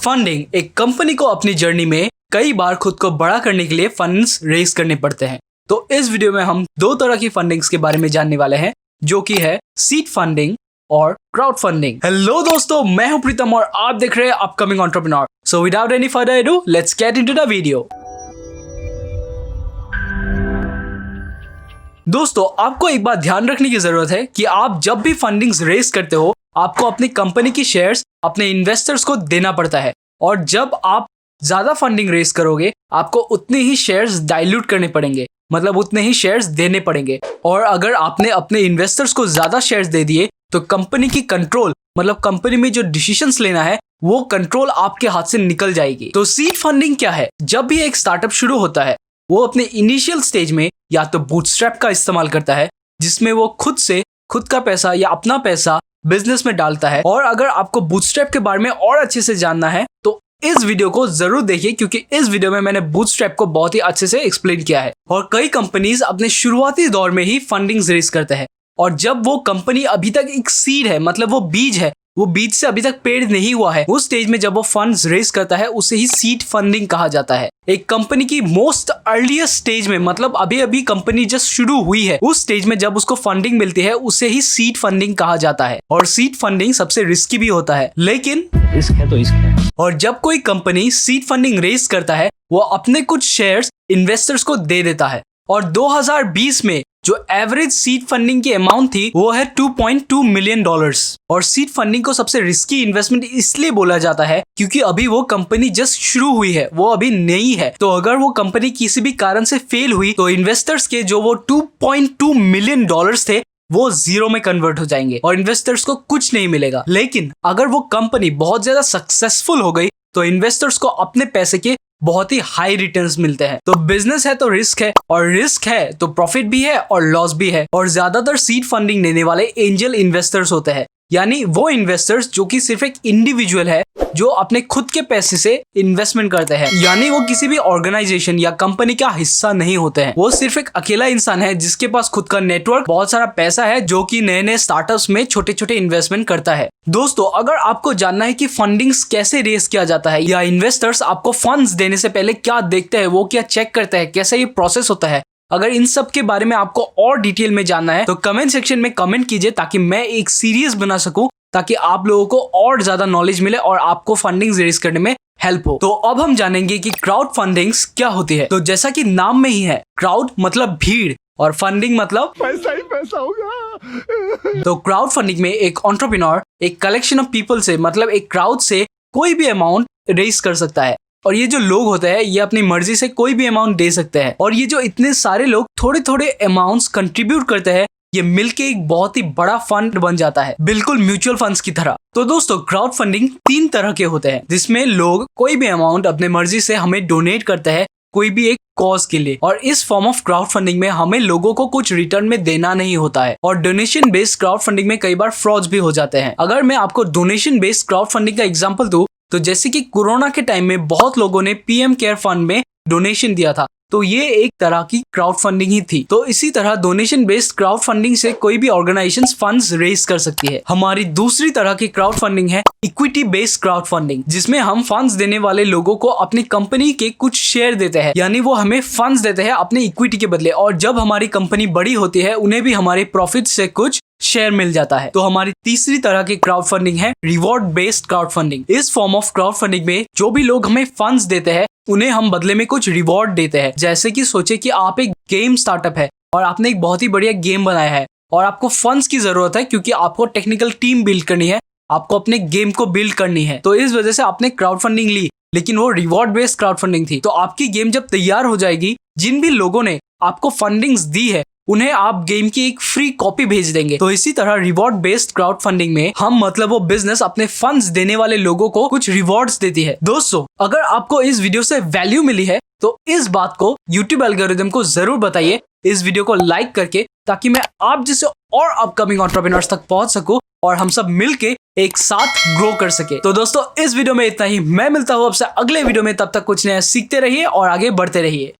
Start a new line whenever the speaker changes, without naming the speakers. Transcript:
Funding एक company को अपनी जर्नी में कई बार खुद को बड़ा करने के लिए फंड्स रेज करने पड़ते हैं। तो इस वीडियो में हम दो तरह की फंडिंग्स के बारे में जानने वाले हैं, जो कि है सीड फंडिंग और क्राउड फंडिंग। हेलो दोस्तों, मैं हूं प्रीतम और आप देख रहे हैं upcoming entrepreneur. So without any further ado, let's get into the video. दोस्तों, आपको एक बात ध्यान रखने की जरूरत है कि आप जब भी फंडिंग्स रेज करते हो, आपको अपनी कंपनी की शेयर्स अपने इन्वेस्टर्स को देना पड़ता है। और जब आप ज्यादा फंडिंग रेज करोगे, आपको उतने ही शेयर्स डाइल्यूट करने पड़ेंगे, मतलब उतने ही शेयर्स देने पड़ेंगे। और अगर आपने अपने इन्वेस्टर्स को ज्यादा शेयर्स दे दिए तो कंपनी की कंट्रोल, मतलब कंपनी में जो डिसीजंस लेना है, वो कंट्रोल आपके हाथ से निकल जाएगी। तो सीड फंडिंग क्या है? जब भी एक स्टार्टअप शुरू होता है, वो अपने इनिशियल स्टेज में या तो बूटस्ट्रैप का इस्तेमाल करता है, जिसमें वो खुद का पैसा या अपना पैसा बिजनेस में डालता है। और अगर आपको बूटस्ट्रैप के बारे में और अच्छे से जानना है तो इस वीडियो को जरूर देखिए, क्योंकि इस वीडियो में मैंने बूटस्ट्रैप को बहुत ही अच्छे से एक्सप्लेन किया है। और कई कंपनीज अपने शुरुआती दौर में ही फंडिंग रेज करते हैं, और जब वो कंपनी अभी तक एक सीड है, मतलब वो बीज है, वो बीज से अभी तक पेड़ नहीं हुआ है, उस स्टेज में जब वो फंड्स रेज करता है, उसे ही सीड फंडिंग कहा जाता है। एक कंपनी की मोस्ट अर्लीस्ट स्टेज में, मतलब अभी अभी कंपनी जस्ट शुरू हुई है, उस स्टेज में जब उसको फंडिंग मिलती है, उसे ही सीड फंडिंग कहा जाता है। और सीड फंडिंग सबसे रिस्की भी होता है, लेकिन
रिस्क है तो रिस्क है।
और जब कोई कंपनी सीड फंडिंग रेज करता है, वो अपने कुछ शेयर्स इन्वेस्टर्स को दे देता है। और 2020 में जो एवरेज सीड फंडिंग की अमाउंट थी, वो है $2.2 मिलियन। और सीड फंडिंग को सबसे रिस्की इन्वेस्टमेंट इसलिए बोला जाता है क्योंकि अभी वो कंपनी जस्ट शुरू हुई है, वो अभी नई है। तो अगर वो कंपनी किसी भी कारण से फेल हुई तो इन्वेस्टर्स के जो वो $2.2 मिलियन थे, वो जीरो में कन्वर्ट हो जाएंगे और इन्वेस्टर्स को कुछ नहीं मिलेगा। लेकिन अगर वो कंपनी बहुत ज्यादा सक्सेसफुल हो गई तो इन्वेस्टर्स को अपने पैसे के बहुत ही हाई रिटर्न्स मिलते हैं। तो बिजनेस है तो रिस्क है, और रिस्क है तो प्रॉफिट भी है और लॉस भी है। और ज्यादातर सीड फंडिंग देने वाले एंजल इन्वेस्टर्स होते हैं, यानी वो इन्वेस्टर्स जो कि सिर्फ एक इंडिविजुअल है, जो अपने खुद के पैसे से इन्वेस्टमेंट करते हैं, यानी वो किसी भी ऑर्गेनाइजेशन या कंपनी का हिस्सा नहीं होते हैं। वो सिर्फ एक अकेला इंसान है जिसके पास खुद का नेटवर्क, बहुत सारा पैसा है, जो कि नए नए स्टार्टअप्स में छोटे छोटे इन्वेस्टमेंट करता है। दोस्तों, अगर आपको जानना है कि फंडिंग्स कैसे रेज किया जाता है, या इन्वेस्टर्स आपको फंड्स देने से पहले क्या देखते हैं, वो क्या चेक करते हैं, कैसा ये प्रोसेस होता है, अगर इन सब के बारे में आपको और डिटेल में जानना है तो कमेंट सेक्शन में कमेंट कीजिए, ताकि मैं एक सीरीज बना सकूं, ताकि आप लोगों को और ज्यादा नॉलेज मिले और आपको फंडिंग रेज करने में हेल्प हो। तो अब हम जानेंगे कि क्राउड फंडिंग्स क्या होती है। तो जैसा कि नाम में ही है, क्राउड मतलब भीड़ और फंडिंग मतलब
पैसा ही पैसा होगा।
तो क्राउड फंडिंग में एक एंटरप्रेन्योर एक कलेक्शन ऑफ पीपल से, मतलब एक क्राउड से कोई भी अमाउंट रेज कर सकता है। और ये जो लोग होते हैं, ये अपनी मर्जी से कोई भी अमाउंट दे सकते हैं। और ये जो इतने सारे लोग थोड़े थोड़े अमाउंट्स कंट्रीब्यूट करते हैं, ये मिलके एक बहुत ही बड़ा फंड बन जाता है, बिल्कुल म्यूचुअल फंड्स की तरह। तो दोस्तों, क्राउड फंडिंग 3 तरह के होते हैं, जिसमें लोग कोई भी अमाउंट अपने मर्जी से हमें डोनेट करते हैं कोई भी एक कॉज के लिए। और इस फॉर्म ऑफ क्राउड फंडिंग में हमें लोगों को कुछ रिटर्न में देना नहीं होता है। और डोनेशन बेस्ड क्राउड फंडिंग में कई बार फ्रॉड्स भी हो जाते हैं। अगर मैं आपको डोनेशन बेस्ड क्राउड फंडिंग का एग्जांपल दूं, तो जैसे कि कोरोना के टाइम में बहुत लोगों ने पीएम केयर फंड में डोनेशन दिया था, तो ये एक तरह की क्राउड फंडिंग ही थी। तो इसी तरह डोनेशन बेस्ड क्राउड फंडिंग से कोई भी ऑर्गेनाइजेशन फंड्स रेज कर सकती है। हमारी दूसरी तरह की क्राउड फंडिंग है इक्विटी बेस्ड क्राउड फंडिंग, जिसमें हम फंड्स देने वाले लोगों को अपनी कंपनी के कुछ शेयर देते हैं, यानी वो हमें फंड्स देते हैं अपने इक्विटी के बदले। और जब हमारी कंपनी बड़ी होती है, उन्हें भी हमारे प्रॉफिट से कुछ शेयर मिल जाता है। तो हमारी तीसरी तरह की क्राउड फंडिंग है रिवॉर्ड बेस्ड क्राउड फंडिंग। इस फॉर्म ऑफ क्राउड फंडिंग में जो भी लोग हमें फंड्स देते हैं, उन्हें हम बदले में कुछ रिवॉर्ड देते हैं। जैसे कि सोचे कि आप एक गेम स्टार्टअप है और आपने एक बहुत ही बढ़िया गेम बनाया है, और आपको फंड्स की जरूरत है क्योंकि आपको टेक्निकल टीम बिल्ड करनी है, आपको अपने गेम को बिल्ड करनी है। तो इस वजह से आपने क्राउड फंडिंग ली, लेकिन वो रिवॉर्ड बेस्ड क्राउड फंडिंग थी। तो आपकी गेम जब तैयार हो जाएगी, जिन भी लोगों ने आपको फंडिंग्स दी है, उन्हें आप गेम की एक फ्री कॉपी भेज देंगे। तो इसी तरह रिवॉर्ड बेस्ड क्राउड फंडिंग में हम, मतलब वो बिजनेस, अपने फंड्स देने वाले लोगों को कुछ रिवॉर्ड्स देती है। दोस्तों, अगर आपको इस वीडियो से वैल्यू मिली है तो इस बात को यूट्यूब एल्गोरिथम को जरूर बताइए, इस वीडियो को लाइक करके, ताकि मैं आप जैसे और अपकमिंग एंटरप्रेन्योर्स तक पहुंच सकूं और हम सब मिलके एक साथ ग्रो कर सके। तो दोस्तों, इस वीडियो में इतना ही। मैं मिलता हूं आपसे अगले वीडियो में, तब तक कुछ नया सीखते रहिए और आगे बढ़ते रहिए।